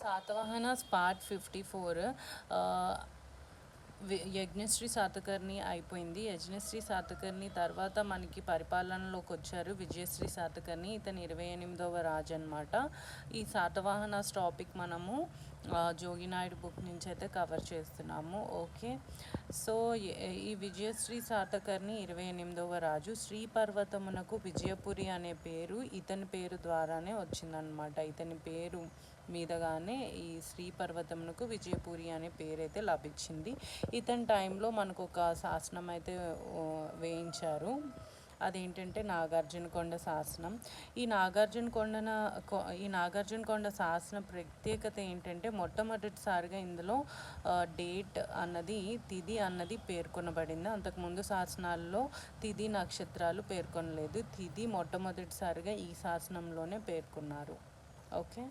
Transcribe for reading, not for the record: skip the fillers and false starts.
Satavahanas part 54 Yajnashri Satakarni అయిపోయింది. యజ్ఞశ్రీ శాతకర్ణి తర్వాత మనకి పరిపాలనలోకి వచ్చారు విజయశ్రీ శాతకర్ణి. ఇతను 28వ రాజు అనమాట. ఈ శాతవాహనాస్ టాపిక్ మనము జోగినాయుడు బుక్ నుంచి అయితే కవర్ చేస్తున్నాము. ఓకే, సో ఈ విజయశ్రీ శాతకర్ణి 28వ రాజు. శ్రీ పర్వతమునకు విజయపురి అనే పేరు ఇతని పేరు ద్వారానే వచ్చిందనమాట. ఇతని పేరు మీదగానే ఈ శ్రీ పర్వతమునకు విజయపురి అనే పేరైతే లభించింది. ఇతని టైంలో మనకు ఒక శాసనం అయితే వేయించారు. అదేంటంటే నాగార్జునకొండ శాసనం. ఈ నాగార్జునకొండ శాసనం ప్రత్యేకత ఏంటంటే మొట్టమొదటిసారిగా ఇందులో డేట్ అన్నది తిథి అన్నది పేర్కొనబడింది. అంతకుముందు శాసనాల్లో తిథి నక్షత్రాలు పేర్కొనలేదు. తిథి మొట్టమొదటిసారిగా ఈ శాసనంలోనే పేర్కొన్నారు. ఓకే.